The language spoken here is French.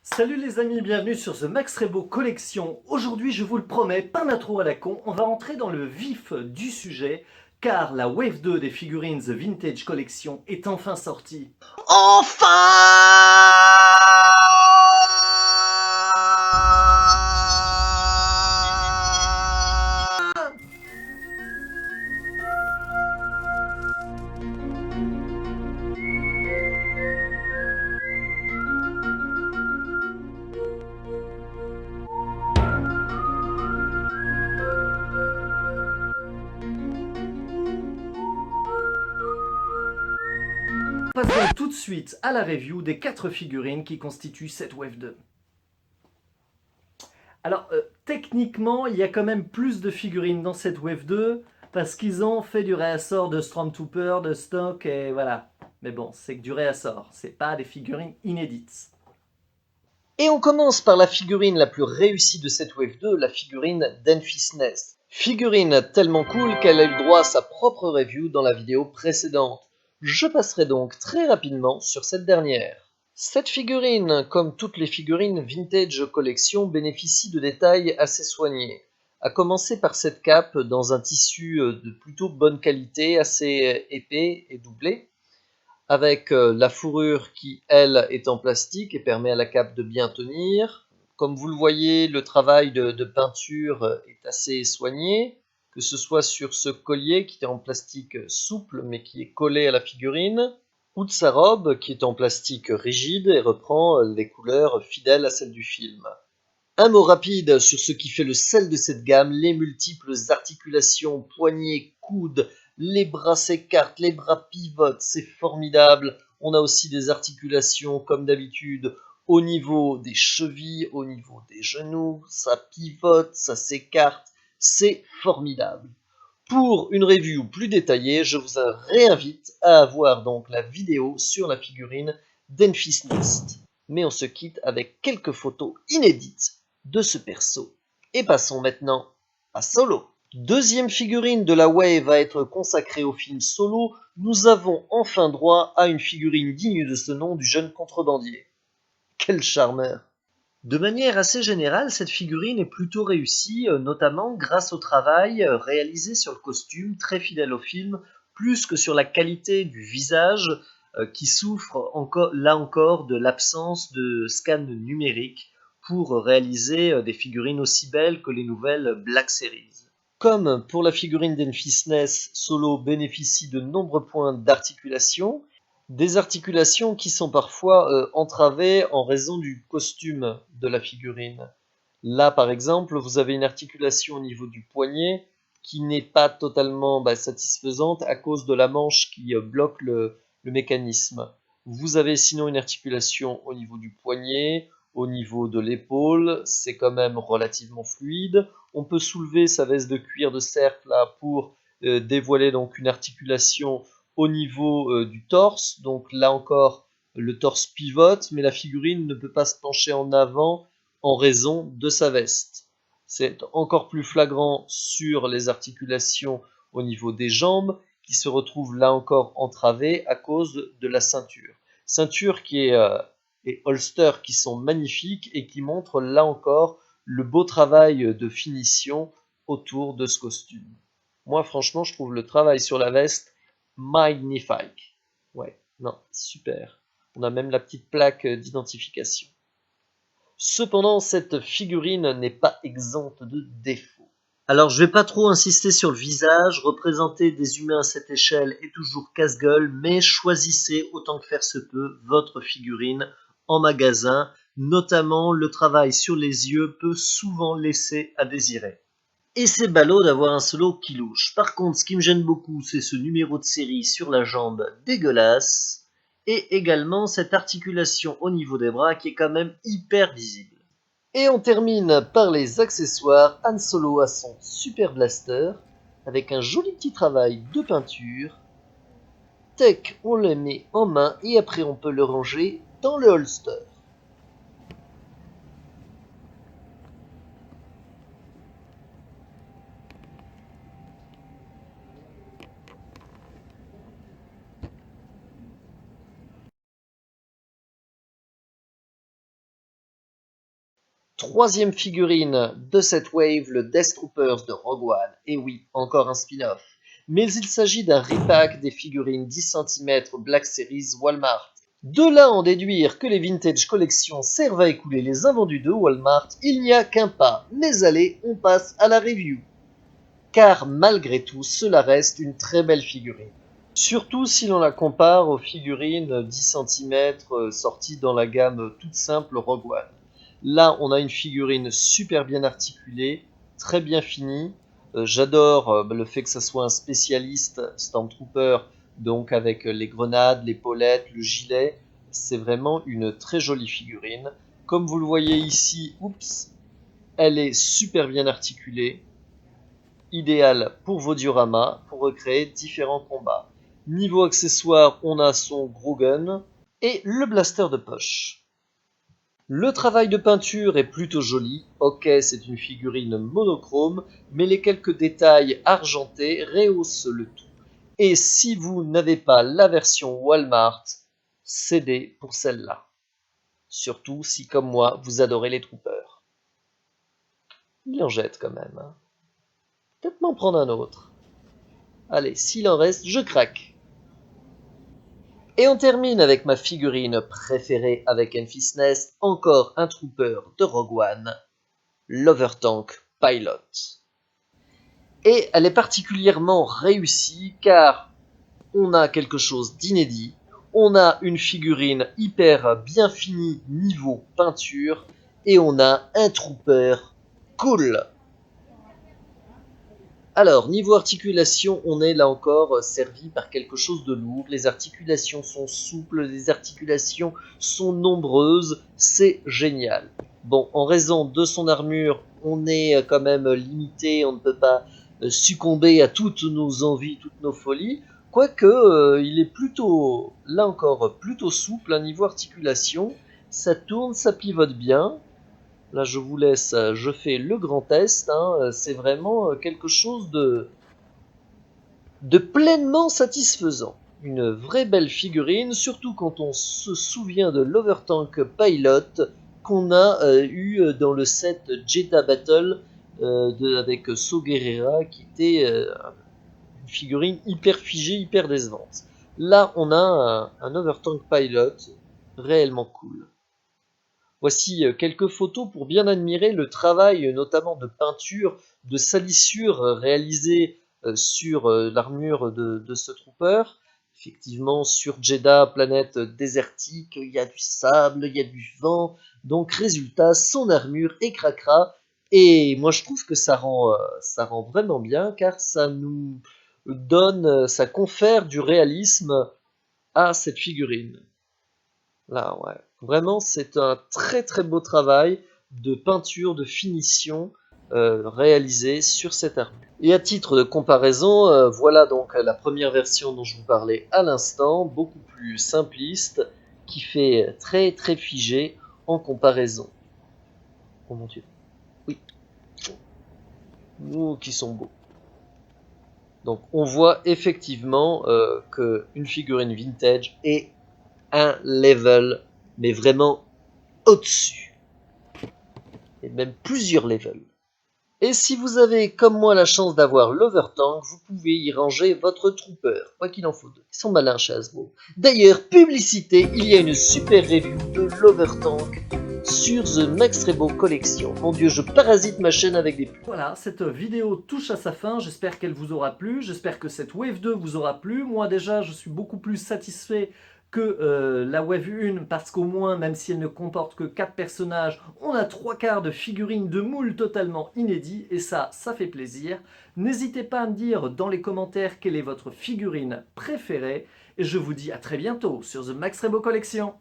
Salut les amis, bienvenue sur The Max Rebo Collection. Aujourd'hui, je vous le promets, pas d'intro à la con, on va entrer dans le vif du sujet, car la Wave 2 des figurines The Vintage Collection est enfin sortie. Passons donc tout de suite à la review des 4 figurines qui constituent cette Wave 2. Alors, techniquement, il y a quand même plus de figurines dans cette Wave 2, parce qu'ils ont fait du réassort de Stormtrooper, de stock, et voilà. Mais bon, c'est que du réassort, c'est pas des figurines inédites. Et on commence par la figurine la plus réussie de cette Wave 2, la figurine d'Enfis Nest. Figurine tellement cool qu'elle a eu droit à sa propre review dans la vidéo précédente. Je passerai donc très rapidement sur cette dernière. Cette figurine, comme toutes les figurines Vintage Collection, bénéficie de détails assez soignés. À commencer par cette cape dans un tissu de plutôt bonne qualité, assez épais et doublé, avec la fourrure qui, elle, est en plastique et permet à la cape de bien tenir. Comme vous le voyez, le travail de peinture est assez soigné, que ce soit sur ce collier qui est en plastique souple mais qui est collé à la figurine, ou de sa robe qui est en plastique rigide et reprend les couleurs fidèles à celles du film. Un mot rapide sur ce qui fait le sel de cette gamme, les multiples articulations, poignets, coudes, les bras s'écartent, les bras pivotent, c'est formidable. On a aussi des articulations, comme d'habitude, au niveau des chevilles, au niveau des genoux, ça pivote, ça s'écarte, c'est formidable. Pour une review plus détaillée, je vous réinvite à avoir donc la vidéo sur la figurine d'Enfis Nest. Mais on se quitte avec quelques photos inédites de ce perso. Et passons maintenant à Solo. Deuxième figurine de la Wave à être consacrée au film Solo, nous avons enfin droit à une figurine digne de ce nom du jeune contrebandier. Quel charmeur! De manière assez générale, cette figurine est plutôt réussie, notamment grâce au travail réalisé sur le costume, très fidèle au film, plus que sur la qualité du visage, qui souffre là encore de l'absence de scan numérique pour réaliser des figurines aussi belles que les nouvelles Black Series. Comme pour la figurine d'Enfis Nest, Solo bénéficie de nombreux points d'articulation, des articulations qui sont parfois entravées en raison du costume de la figurine. Là, par exemple, vous avez une articulation au niveau du poignet qui n'est pas totalement satisfaisante à cause de la manche qui bloque le mécanisme. Vous avez sinon une articulation au niveau du poignet, au niveau de l'épaule, c'est quand même relativement fluide. On peut soulever sa veste de cuir de cercle là pour dévoiler donc une articulation au niveau du torse. Donc là encore, le torse pivote, mais la figurine ne peut pas se pencher en avant en raison de sa veste. C'est encore plus flagrant sur les articulations au niveau des jambes, qui se retrouvent là encore entravées à cause de la ceinture. Ceinture qui est et holster qui sont magnifiques et qui montrent là encore le beau travail de finition autour de ce costume. Moi, franchement, je trouve le travail sur la veste magnifique. Ouais, non, super. On a même la petite plaque d'identification. Cependant, cette figurine n'est pas exempte de défauts. Alors, je vais pas trop insister sur le visage, représenter des humains à cette échelle est toujours casse-gueule, mais choisissez autant que faire se peut votre figurine en magasin, notamment le travail sur les yeux peut souvent laisser à désirer. Et c'est ballot d'avoir un solo qui louche. Par contre, ce qui me gêne beaucoup, c'est ce numéro de série sur la jambe dégueulasse, et également cette articulation au niveau des bras qui est quand même hyper visible. Et on termine par les accessoires. Han Solo a son Super Blaster, avec un joli petit travail de peinture. Tech, on le met en main et après on peut le ranger dans le holster. Troisième figurine de cette wave, le Death Troopers de Rogue One. Et oui, encore un spin-off. Mais il s'agit d'un repack des figurines 10 cm Black Series Walmart. De là en déduire que les Vintage Collections servent à écouler les invendus de Walmart, il n'y a qu'un pas. Mais allez, on passe à la review. Car malgré tout, cela reste une très belle figurine. Surtout si l'on la compare aux figurines 10 cm sorties dans la gamme toute simple Rogue One. Là, on a une figurine super bien articulée, très bien finie. J'adore le fait que ça soit un spécialiste Stormtrooper, donc avec les grenades, l'épaulettes, le gilet. C'est vraiment une très jolie figurine. Comme vous le voyez ici, elle est super bien articulée. Idéal pour vos dioramas, pour recréer différents combats. Niveau accessoires, on a son gros gun et le blaster de poche. Le travail de peinture est plutôt joli. Ok, c'est une figurine monochrome, mais les quelques détails argentés rehaussent le tout. Et si vous n'avez pas la version Walmart, cédez pour celle-là. Surtout si, comme moi, vous adorez les troopers. Il en jette quand même. Hein. Peut-être m'en prendre un autre. Allez, s'il en reste, je craque. Et on termine avec ma figurine préférée avec Enfys Nest, encore un trooper de Rogue One, l'Overtank Pilot. Et elle est particulièrement réussie car on a quelque chose d'inédit, on a une figurine hyper bien finie niveau peinture et on a un trooper cool. Alors, niveau articulation, on est là encore servi par quelque chose de lourd. Les articulations sont souples, les articulations sont nombreuses. C'est génial. Bon, en raison de son armure, on est quand même limité. On ne peut pas succomber à toutes nos envies, toutes nos folies. Quoique, il est plutôt, là encore, plutôt souple. À niveau articulation, ça tourne, ça pivote bien. Là, je vous laisse, je fais le grand test. Hein, c'est vraiment quelque chose de pleinement satisfaisant. Une vraie belle figurine, surtout quand on se souvient de l'Overtank Pilot qu'on a eu dans le set Jedha Battle avec Saw Gerrera, qui était une figurine hyper figée, hyper décevante. Là, on a un Overtank Pilot réellement cool. Voici quelques photos pour bien admirer le travail notamment de peinture, de salissure réalisé sur l'armure de ce trooper. Effectivement, sur Jedha, planète désertique, il y a du sable, il y a du vent. Donc résultat, son armure est cracra. Et moi je trouve que ça rend vraiment bien car ça nous donne, ça confère du réalisme à cette figurine. Là, ouais. Vraiment, c'est un très très beau travail de peinture, de finition réalisé sur cette armure. Et à titre de comparaison, voilà donc la première version dont je vous parlais à l'instant, beaucoup plus simpliste, qui fait très très figé en comparaison. Oh mon dieu. Oui. Oh, qui sont beaux. Donc on voit effectivement qu'une figurine vintage est un level, mais vraiment au-dessus. Et même plusieurs levels. Et si vous avez, comme moi, la chance d'avoir l'Overtank, vous pouvez y ranger votre trooper, quoi qu'il en faut deux. Ils sont malins chez Hasbro. D'ailleurs, publicité, il y a une super review de l'Overtank sur The Max Rebo Collection. Mon dieu, je parasite ma chaîne avec des pubs. Voilà, cette vidéo touche à sa fin, j'espère qu'elle vous aura plu, j'espère que cette Wave 2 vous aura plu. Moi déjà, je suis beaucoup plus satisfait que la Wave 1, parce qu'au moins, même si elle ne comporte que 4 personnages, on a 3/4 de figurines de moule totalement inédits, et ça fait plaisir. N'hésitez pas à me dire dans les commentaires quelle est votre figurine préférée, et je vous dis à très bientôt sur The Max Rebo Collection.